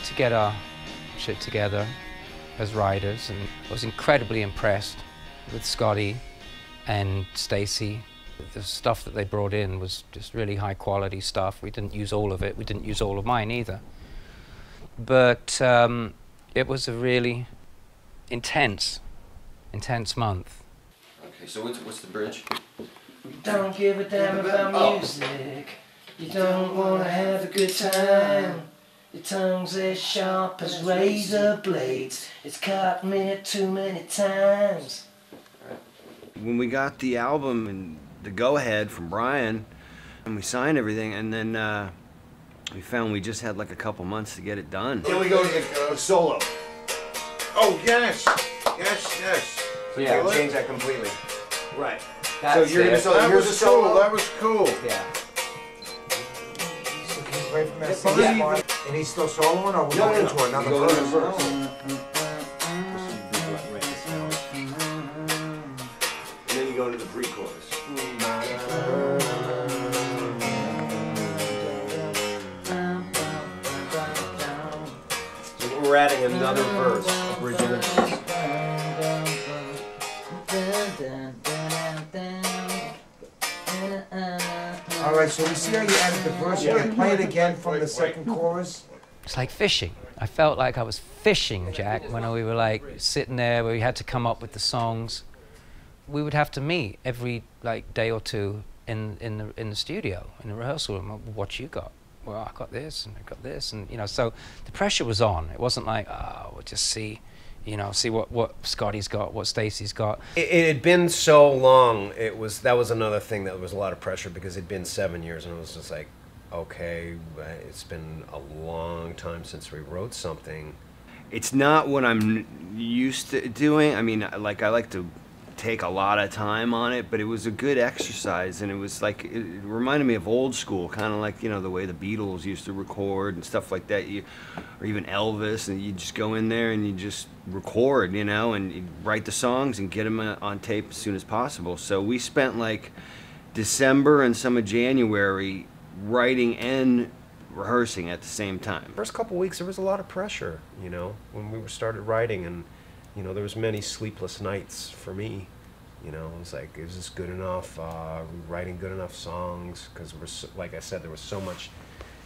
to get our shit together as writers, and I was incredibly impressed with Scotty and Stacey. The stuff that they brought in was just really high quality stuff. We didn't use all of it. We didn't use all of mine either. But it was a really intense month. Okay, so what's the bridge? Don't give a damn about music. You don't want to have a good time. Your tongue's as sharp as razor blades. It's cut me too many times. When we got the album and the go-ahead from Brian, and we signed everything, and then we found we just had like a couple months to get it done. Then we go to the solo. Oh, yes. Yes, yes. So yeah, we changed that completely. Right. So you're gonna that here's was a solo. cool. That was cool. Yeah. So he's away from that same part, and he's still soloing, or we're going into another verse? And then you go to the pre-chorus. So we're adding another verse, a bridge and a verse. All right, so we see how you added the verse. You can play it again from the second chorus. It's like fishing. I felt like I was fishing, Jack, when we were like sitting there where we had to come up with the songs. We would have to meet every like day or two in the studio, in the rehearsal room. What you got? Well, I got this and I got this, and you know, so the pressure was on. It wasn't like, oh, we'll just see, you know, see what Scotty's got, what Stacey's got. It had been so long. That was another thing that was a lot of pressure, because it'd been 7 years, and it was just like, okay, it's been a long time since we wrote something. It's not what I'm used to doing. I mean, like, I like to take a lot of time on it, but it was a good exercise, and it was like, it reminded me of old school, kind of like, you know, the way the Beatles used to record and stuff like that, or even Elvis, and you just go in there and you just record, you know, and you write the songs and get them on tape as soon as possible. So we spent like December and some of January writing and rehearsing at the same time. First couple weeks, there was a lot of pressure, you know, when we started writing, and you know, there was many sleepless nights for me. You know, it was like, is this good enough? Are we writing good enough songs? Because like I said, there was so much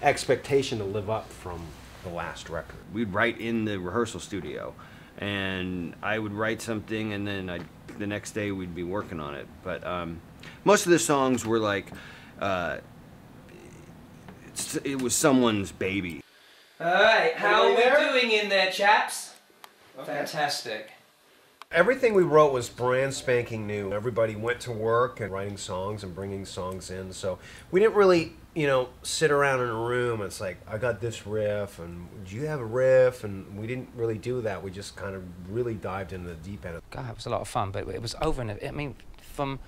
expectation to live up from the last record. We'd write in the rehearsal studio, and I would write something, and then the next day we'd be working on it. But most of the songs were like, it was someone's baby. All right, how are we doing in there, chaps? Okay. Fantastic. Everything we wrote was brand spanking new. Everybody went to work and writing songs and bringing songs in, so we didn't really, you know, sit around in a room. It's like, I got this riff, and do you have a riff? And we didn't really do that. We just kind of really dived into the deep end. God, it was a lot of fun, but it was over. I mean, from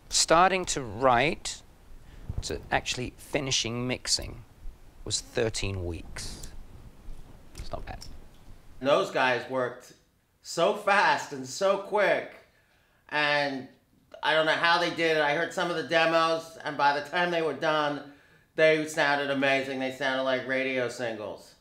starting to write to actually finishing mixing was 13 weeks. It's not bad. And those guys worked so fast and so quick, and I don't know how they did it. I heard some of the demos, and by the time they were done, they sounded amazing. They sounded like radio singles.